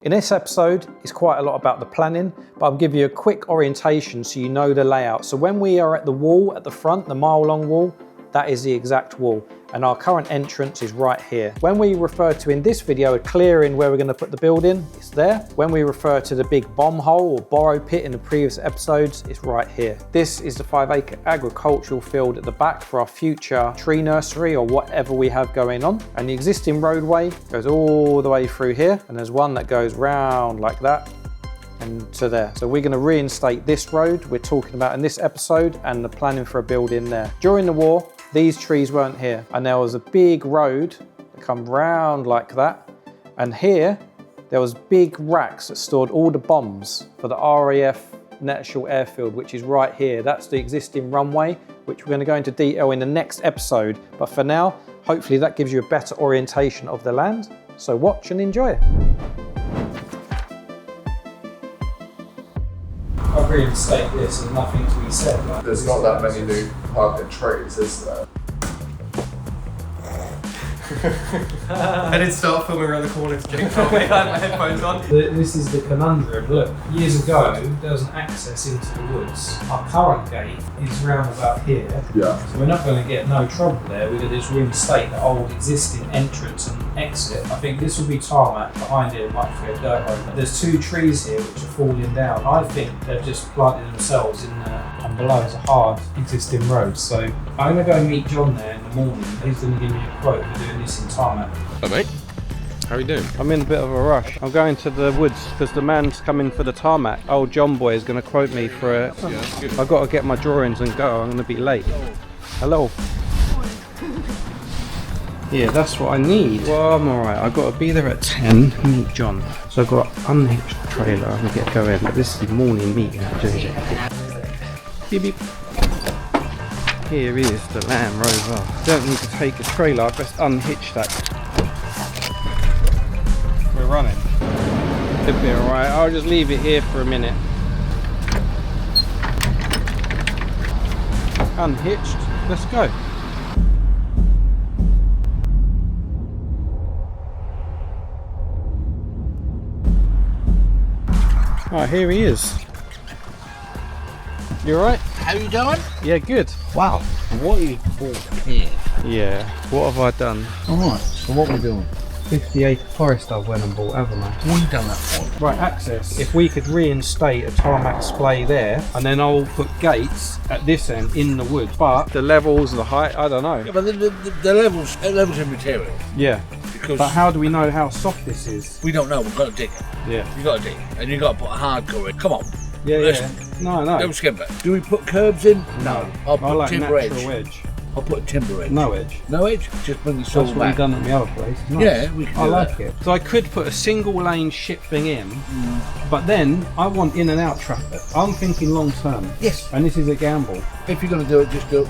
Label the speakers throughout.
Speaker 1: In this episode, it's quite a lot about the planning, but I'll give you a quick orientation so you know the layout. So when we are at the wall at the front, the mile-long wall, that is the exact wall, and our current entrance is right here. When we refer to in this video a clearing where we're going to put the building, it's there. When we refer to the big bomb hole or borrow pit in the previous episodes, it's right here. This is the 5-acre agricultural field at the back for our future tree nursery or whatever we have going on. And the existing roadway goes all the way through here, and there's one that goes round like that and to there. So we're going to reinstate this road we're talking about in this episode and the planning for a building there. During the war, these trees weren't here, and there was a big road that come round like that, and here there was big racks that stored all the bombs for the RAF Nethershall Airfield, which is right here. That's the existing runway, which we're going to go into detail in the next episode, but for now, hopefully that gives you a better orientation of the land. So watch and enjoy. I'll reinstate this and nothing to be said. Like,
Speaker 2: there's not that many new parking trees, is there?
Speaker 3: I did start filming around the corner because Jake told me I had my headphones on.
Speaker 1: This is the conundrum. Look, years ago there was an access into the woods. Our current gate is round about here.
Speaker 2: Yeah.
Speaker 1: So we're not going to get no trouble there. We're going to just reinstate the old existing entrance and exit. I think this will be tarmac. Behind it might be a dirt road. There's two trees here which are falling down. I think they've just planted themselves in there, and below is a hard existing road. So I'm going to go and meet John there in the morning. He's going to give me a quote for doing this in tarmac.
Speaker 3: Hello mate, how are you doing?
Speaker 1: I'm in a bit of a rush. I'm going to the woods because the man's coming for the tarmac. Old John boy is going to quote me for it.
Speaker 3: Yeah,
Speaker 1: I've got to get my drawings and go. I'm going to be late. Hello. Yeah, that's what I need. Well, I'm alright. I've got to be there at 10 to meet John. So I've got unhitched trailer. I'm going to get going. But this is the morning meeting at JJ. Beep beep. Here is the Land Rover. Don't need to take a trailer, I just unhitch that. We're running. Could be alright, I'll just leave it here for a minute. Unhitched, let's go. Alright, here he is. You alright?
Speaker 4: How you doing?
Speaker 1: Yeah, good.
Speaker 4: Wow, what you bought here?
Speaker 1: Yeah, what have I done?
Speaker 4: Alright, so what we doing?
Speaker 1: 50-acre forest I've went and bought, haven't I?
Speaker 4: What you done that for?
Speaker 1: Right, access. If we could reinstate a tarmac splay there, and then I'll put gates at this end in the wood. But the levels, the height, I don't know.
Speaker 4: Yeah, but the levels in material.
Speaker 1: Yeah.
Speaker 4: Because
Speaker 1: But how do we know how soft this is?
Speaker 4: we don't know, we've got to dig it.
Speaker 1: Yeah.
Speaker 4: You got to dig it, and you got to put a hardcore in. Come on.
Speaker 1: Yeah,
Speaker 4: Listen.
Speaker 1: yeah. No, no.
Speaker 4: Don't skip it. Do we put curbs in? No. I'll
Speaker 1: I
Speaker 4: put
Speaker 1: like
Speaker 4: timber edge.
Speaker 1: natural edge.
Speaker 4: I'll put a timber edge.
Speaker 1: No edge.
Speaker 4: No edge? Just bring the
Speaker 1: That's
Speaker 4: soul
Speaker 1: what we've
Speaker 4: back.
Speaker 1: done at the other place. Nice.
Speaker 4: Yeah, we can do
Speaker 1: I like
Speaker 4: that.
Speaker 1: it. So I could put a single lane shipping in, but then I want in and out traffic. I'm thinking long term.
Speaker 4: Yes.
Speaker 1: And this is a gamble.
Speaker 4: If you're going to do it, just do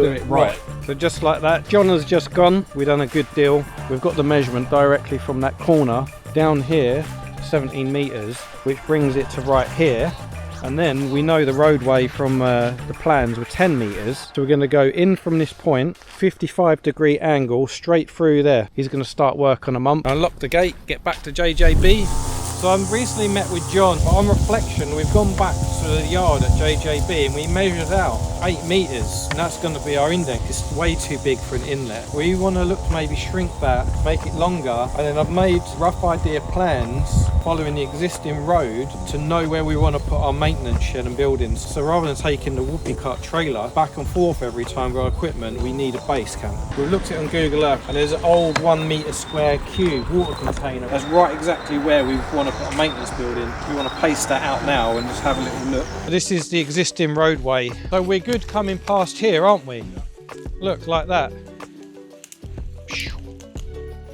Speaker 4: it right.
Speaker 1: So just like that, John has just gone. We've done a good deal. We've got the measurement directly from that corner down here, 17 meters, which brings it to right here. And then we know the roadway from the plans were 10 meters. So we're going to go in from this point, 55-degree angle, straight through there. He's going to start work on a month. Unlock the gate, get back to JJB. So I've recently met with John, but on reflection, we've gone back to the yard at JJB and we measured out 8 meters, and that's going to be our index. It's way too big for an inlet. We want to look to maybe shrink that, make it longer, and then I've made rough idea plans following the existing road to know where we want to put our maintenance shed and buildings. So rather than taking the whoopee cart trailer back and forth every time with our equipment, we need a base camp. We've looked at it on Google Earth, and there's an old 1 meter square cube water container. That's right exactly where we want to put a maintenance building. We want to paste that out now and just have a little look. This is the existing roadway. So we're good coming past here, aren't we? Look, like that.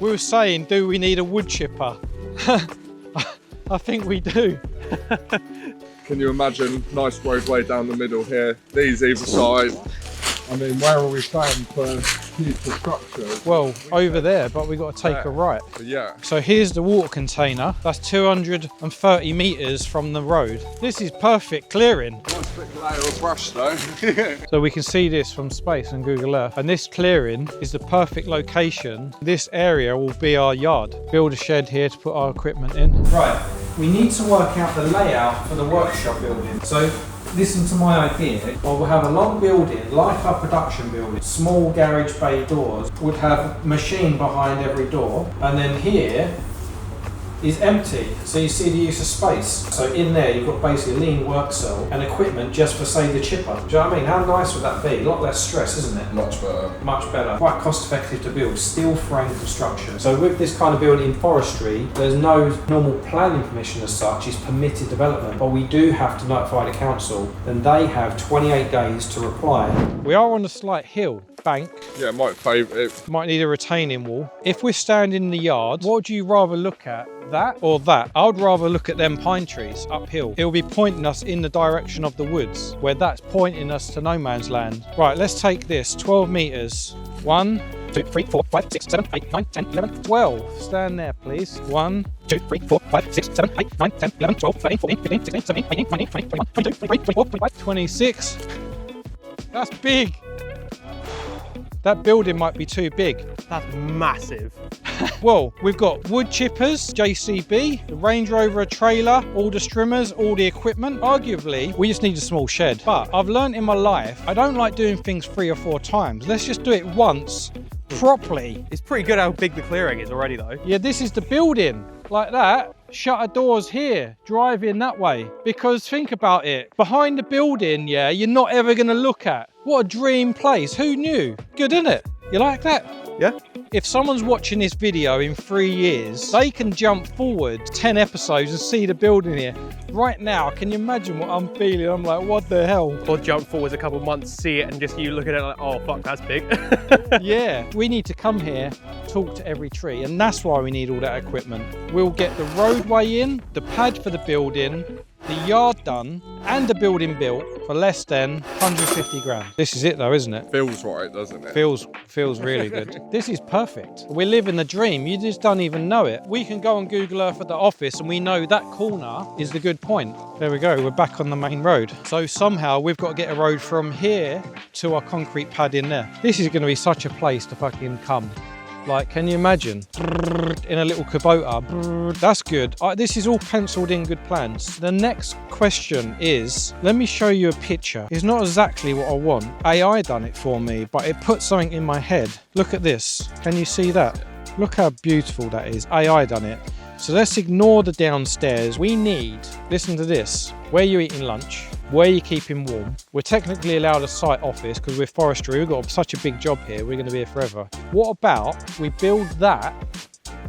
Speaker 1: We were saying, do we need a wood chipper? I think we do.
Speaker 2: Can you imagine nice roadway down the middle here? These either side. I mean, where are we staying for piece of structure.
Speaker 1: Well, over there, but we got to take a right.
Speaker 2: Yeah.
Speaker 1: So here's the water container. That's 230 meters from the road. This is perfect clearing.
Speaker 2: Nice big layer of brush though.
Speaker 1: So we can see this from space on Google Earth. And this clearing is the perfect location. This area will be our yard. Build a shed here to put our equipment in. Right, we need to work out the layout for the workshop building. So listen to my idea. Well, we'll have a long building, like our production building, small garage bay doors, would have machine behind every door, and then here is empty. So you see the use of space. So in there you've got basically a lean work cell and equipment just for, say, the chipper. Do you know what I mean? How nice would that be? A lot less stress, isn't it?
Speaker 2: Much better.
Speaker 1: Much better. Quite cost effective to build. Steel frame construction. So with this kind of building in forestry, there's no normal planning permission as such. It's permitted development, but we do have to notify the council. Then they have 28 days to reply. We are on a slight hill. Bank.
Speaker 2: Yeah, it might favour it.
Speaker 1: Might need a retaining wall. If we're standing in the yard, what would you rather look at? That or that? I would rather look at them pine trees uphill. It will be pointing us in the direction of the woods, where that's pointing us to no man's land. Right, let's take this 12 meters. 1, 2, 3, 4, 5, 6, 7, 8, 9, 10, 11, 12. Stand there, please. 1, 2, 3, 4, 5, 6, 7, 8, 9, 10, 11, 12, 13, 14, 15, 16, 17, 18, 19, 20, 21, 22, 23, 24, 25, 26. That's big. That building might be too big.
Speaker 3: That's massive.
Speaker 1: Well, we've got wood chippers, JCB, the Range Rover trailer, all the trimmers, all the equipment. Arguably, we just need a small shed. But I've learned in my life, I don't like doing things 3 or 4 times. Let's just do it once, properly.
Speaker 3: It's pretty good how big the clearing is already though.
Speaker 1: Yeah, this is the building. Like that, shutter doors here, drive in that way. Because think about it, behind the building, yeah, you're not ever gonna look at. What a dream place, who knew? Good, isn't it? You like that?
Speaker 3: Yeah.
Speaker 1: If someone's watching this video in 3 years, they can jump forward 10 episodes and see the building here. Right now, can you imagine what I'm feeling? I'm like, what the hell?
Speaker 3: Or jump forwards a couple of months, see it, and just you look at it like, oh fuck, that's big.
Speaker 1: Yeah, we need to come here, talk to every tree, and that's why we need all that equipment. We'll get the roadway in, the pad for the building, the yard done, and the building built for less than 150 grand. This is it though, isn't it?
Speaker 2: Feels right, doesn't it?
Speaker 1: Feels really good. This is perfect. We're living the dream. You just don't even know it. We can go on Google Earth at the office and we know that corner is the good point. There we go. We're back on the main road. So somehow we've got to get a road from here to our concrete pad in there. This is going to be such a place to fucking come. Like, can you imagine? In a little Kubota. That's good. This is all penciled in good plans. The next question is, let me show you a picture. It's not exactly what I want. AI done it for me, but it put something in my head. Look at this. Can you see that? Look how beautiful that is. AI done it. So let's ignore the downstairs. We need, listen to this, where you're eating lunch, where you're keeping warm. We're technically allowed a site office because we're forestry. We've got such a big job here. We're going to be here forever. What about we build that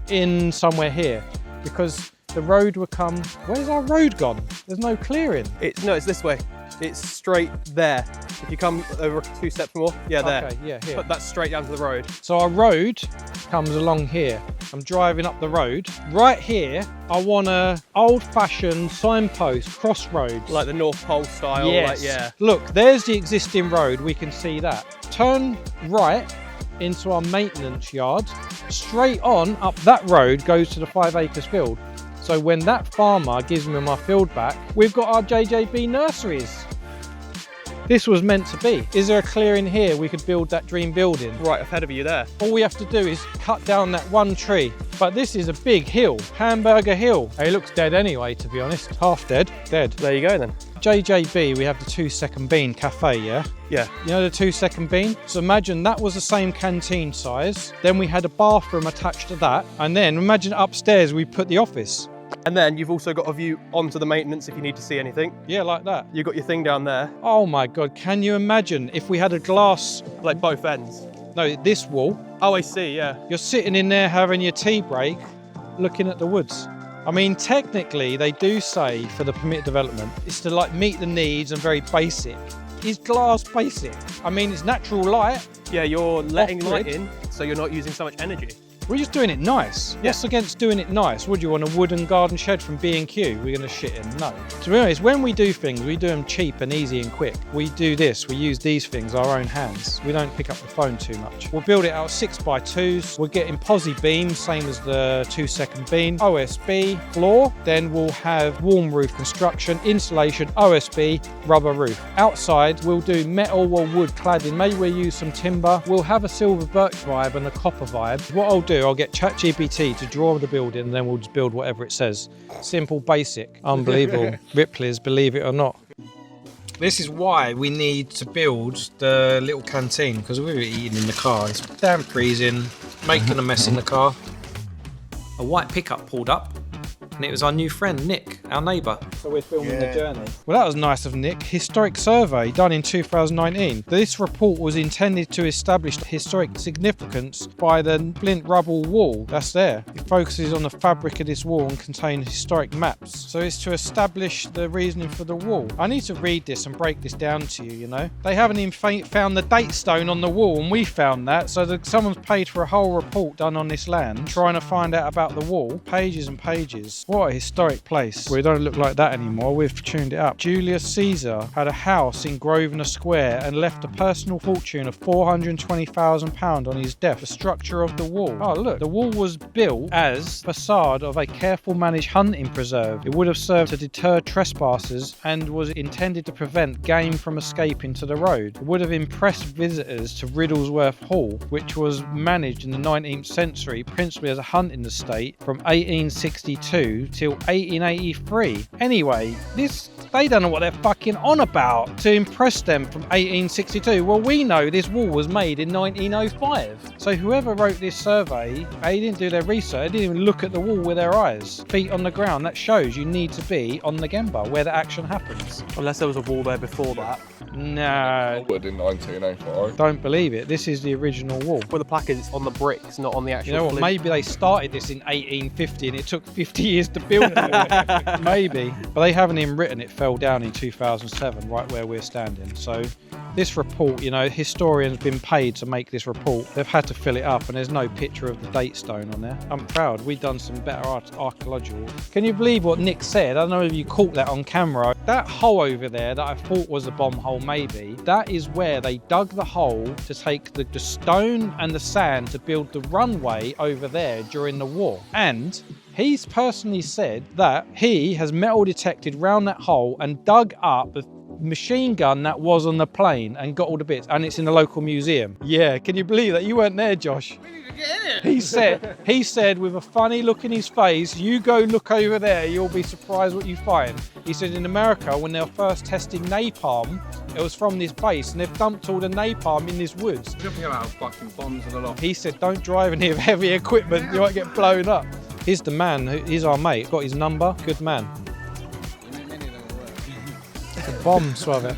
Speaker 1: in somewhere here? Because the road will come, where's our road gone? There's no clearing.
Speaker 3: No, it's this way. It's straight there. If you come over 2 steps more, yeah, there.
Speaker 1: Okay, yeah, here.
Speaker 3: But that's straight down to the road.
Speaker 1: So our road comes along here. I'm driving up the road. Right here, I want a old-fashioned signpost, crossroads.
Speaker 3: Like the North Pole style,
Speaker 1: yes.
Speaker 3: like, yeah.
Speaker 1: Look, there's the existing road. We can see that. Turn right into our maintenance yard. Straight on up that road goes to the 5 acres field. So when that farmer gives me my field back, we've got our JJB nurseries. This was meant to be. Is there a clearing here we could build that dream building?
Speaker 3: Right ahead of you there.
Speaker 1: All we have to do is cut down that one tree. But this is a big hill, Hamburger Hill. It looks dead anyway, to be honest. Half dead, dead.
Speaker 3: There you go then.
Speaker 1: JJB, we have the 2 Second Bean cafe, yeah?
Speaker 3: Yeah.
Speaker 1: You know the 2 Second Bean? So imagine that was the same canteen size. Then we had a bathroom attached to that. And then imagine upstairs we put the office.
Speaker 3: And then you've also got a view onto the maintenance if you need to see anything.
Speaker 1: Yeah, like that.
Speaker 3: You've got your thing down there.
Speaker 1: Oh my God, can you imagine if we had a glass...
Speaker 3: Like both ends.
Speaker 1: No, this wall.
Speaker 3: Oh, I see, yeah.
Speaker 1: You're sitting in there having your tea break, looking at the woods. I mean, technically, they do say for the permitted development, it's to like meet the needs and very basic. Is glass basic? I mean, it's natural light.
Speaker 3: Yeah, you're letting
Speaker 1: Off-grid.
Speaker 3: light in, so you're not using so much energy.
Speaker 1: We're just doing it nice. What's against doing it nice? Would you want a wooden garden shed from B&Q? We're going to shit in? No. To be honest, when we do things, we do them cheap and easy and quick. We do this, we use these things, our own hands. We don't pick up the phone too much. We'll build it out 6x2s. We're getting posi beams, same as the 2-second beam. OSB floor. Then we'll have warm roof construction, insulation, OSB, rubber roof. Outside, we'll do metal or wood cladding. Maybe we'll use some timber. We'll have a silver birch vibe and a copper vibe. What I'll do, I'll get ChatGPT to draw the building and then we'll just build whatever it says. Simple, basic, unbelievable. Ripley's, believe it or not. This is why we need to build the little canteen, because we were eating in the car. It's damn freezing, making a mess in the car. A white pickup pulled up. And it was our new friend, Nick, our neighbour. So we're filming the journey. Well, that was nice of Nick. Historic survey done in 2019. This report was intended to establish historic significance by the flint rubble wall. That's there. It focuses on the fabric of this wall and contains historic maps. So it's to establish the reasoning for the wall. I need to read this and break this down to you, you know. They haven't even found the date stone on the wall, and we found that. So that someone's paid for a whole report done on this land, trying to find out about the wall. Pages and pages. What a historic place. We don't look like that anymore. We've tuned it up. Julius Caesar had a house in Grosvenor Square and left a personal fortune of £420,000 on his death. The structure of the wall. Oh, look. The wall was built as facade of a careful managed hunting preserve. It would have served to deter trespassers and was intended to prevent game from escaping to the road. It would have impressed visitors to Riddlesworth Hall, which was managed in the 19th century principally as a hunting estate from 1862 till 1883. Anyway, they don't know what they're fucking on about to impress them from 1862. Well, we know this wall was made in 1905. So whoever wrote this survey, they didn't do their research. They didn't even look at the wall with their eyes. Feet on the ground. That shows you need to be on the Gemba where the action happens.
Speaker 3: Unless there was a wall there before that.
Speaker 1: No.
Speaker 2: But in 1905.
Speaker 1: Don't believe it. This is the original wall.
Speaker 3: Well, the plaque is on the bricks, not on the actual
Speaker 1: You know what?
Speaker 3: flint.
Speaker 1: Maybe they started this in 1850 and it took 50 years to build it. Maybe. But they haven't even written it fell down in 2007, right where we're standing. So this report, you know, historians been paid to make this report. They've had to fill it up and there's no picture of the date stone on there. I'm proud. We've done some better archaeological. Can you believe what Nick said? I don't know if you caught that on camera. That hole over there that I thought was a bomb hole maybe, that is where they dug the hole to take the stone and the sand to build the runway over there during the war. And he's personally said that he has metal detected round that hole and dug up the machine gun that was on the plane and got all the bits, and it's in the local museum. Yeah, can you believe that? You weren't there, Josh.
Speaker 5: We need to get in it.
Speaker 1: He said with a funny look in his face, you go look over there, you'll be surprised what you find. He said in America, when they were first testing napalm, it was from this base and they've dumped all the napalm in this woods.
Speaker 5: Jumping about fucking bombs and a lot.
Speaker 1: He said, don't drive any of heavy equipment, you might get blown up. Here's the man, he's our mate, got his number, good man. It's a bomb, Swavek.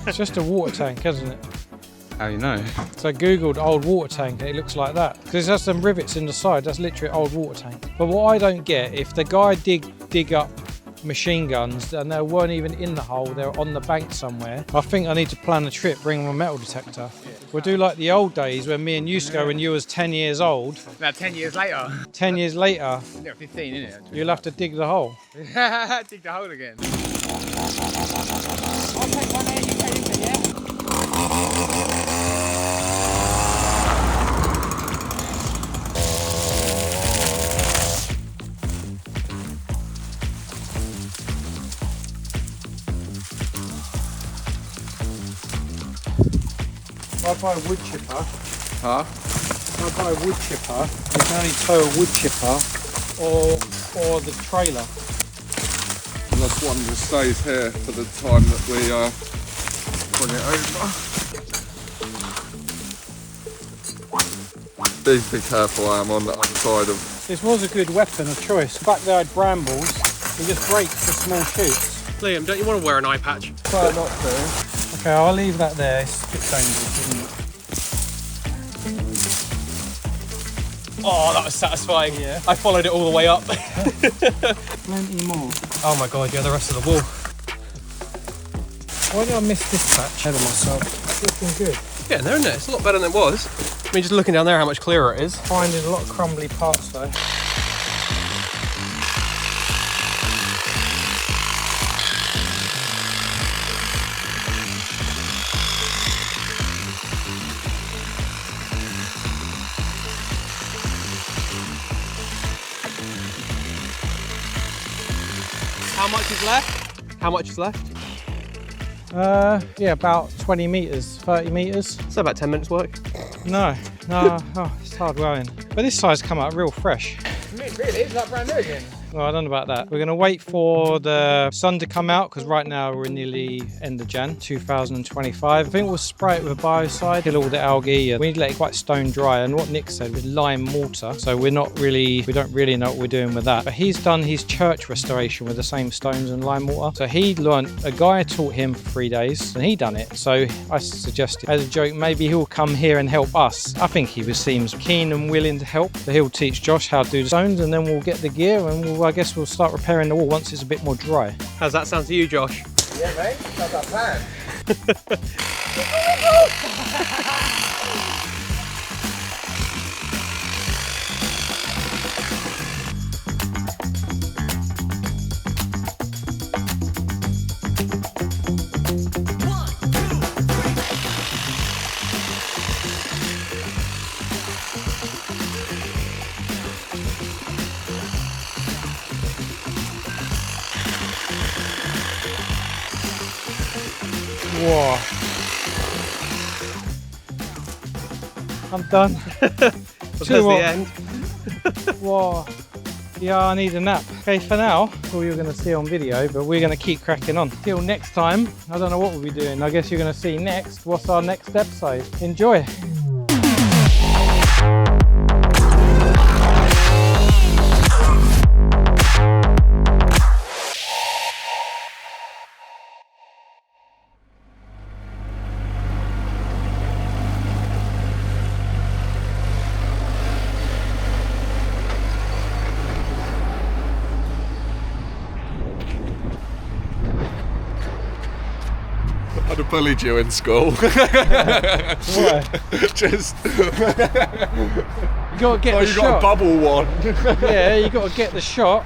Speaker 1: It's just a water tank, isn't it?
Speaker 5: How you know?
Speaker 1: So I googled old water tank and it looks like that. Because there's some rivets in the side, that's literally an old water tank. But what I don't get, if the guy dig up machine guns and they weren't even in the hole, they're on the bank somewhere, I think I need to plan a trip, bring them a metal detector. We'll do like the old days when me and you go when you was 10 years old.
Speaker 5: Now 10 years later.
Speaker 1: 10 years later,
Speaker 5: Yeah, 15 isn't it?
Speaker 1: you'll have to dig the hole.
Speaker 5: Dig the hole again. I'll take one there, you take it, yeah?
Speaker 1: If I buy a wood chipper,
Speaker 2: Huh?
Speaker 1: if I buy a wood chipper, you can only tow a wood chipper or the trailer.
Speaker 2: And this one just stays here for the time that we bring it over. Be careful, I am on the other side of.
Speaker 1: This was a good weapon of choice. Back there I had brambles, we just break the small shoots.
Speaker 3: Liam, don't you want to wear an eye patch?
Speaker 2: Try not to.
Speaker 1: Okay, I'll leave that there, it's a bit dangerous, isn't it?
Speaker 3: Oh, that was satisfying.
Speaker 1: Yeah.
Speaker 3: I followed it all the way up.
Speaker 1: Plenty more.
Speaker 3: Oh my god, yeah, the rest of the wall.
Speaker 1: Why did I miss this patch? Ahead of myself. It's looking good.
Speaker 3: Yeah, there, isn't it? It's a lot better than it was. mean, just looking down there, how much clearer it is.
Speaker 1: Finding a lot of crumbly parts though.
Speaker 3: How much is left? How much is left?
Speaker 1: Yeah, about 20 metres, 30 metres.
Speaker 3: So about 10 minutes work.
Speaker 1: No, oh, it's hard rowing. But this side's come out real fresh.
Speaker 5: Really? It's like brand new again.
Speaker 1: Well, I don't know about that. We're going to wait for the sun to come out because right now we're nearly end of Jan 2025. I think we'll spray it with a biocide, kill all the algae. And we need to let it quite stone dry. And what Nick said was lime mortar. So we don't really know what we're doing with that. But he's done his church restoration with the same stones and lime mortar. So he learnt, a guy taught him for 3 days and he done it. So I suggested as a joke, maybe he'll come here and help us. I think he seems keen and willing to help. So he'll teach Josh how to do the stones and then we'll get the gear and I guess we'll start repairing the wall once it's a bit more dry.
Speaker 3: How's that sound to you, Josh?
Speaker 5: Yeah, mate. That's our plan.
Speaker 1: Whoa. I'm done.
Speaker 3: That's
Speaker 1: Too
Speaker 3: the
Speaker 1: hot.
Speaker 3: end.
Speaker 1: Whoa. Yeah, I need a nap. Okay, for now, that's all you're going to see on video, but we're going to keep cracking on. Till next time, I don't know what we'll be doing. I guess you're going to see next what's our next episode. Enjoy.
Speaker 2: I'd have bullied you in school.
Speaker 1: Why?
Speaker 2: Just.
Speaker 1: You got to get
Speaker 2: Oh,
Speaker 1: the
Speaker 2: you
Speaker 1: shot.
Speaker 2: got a bubble one.
Speaker 1: Yeah, you got to get the shot.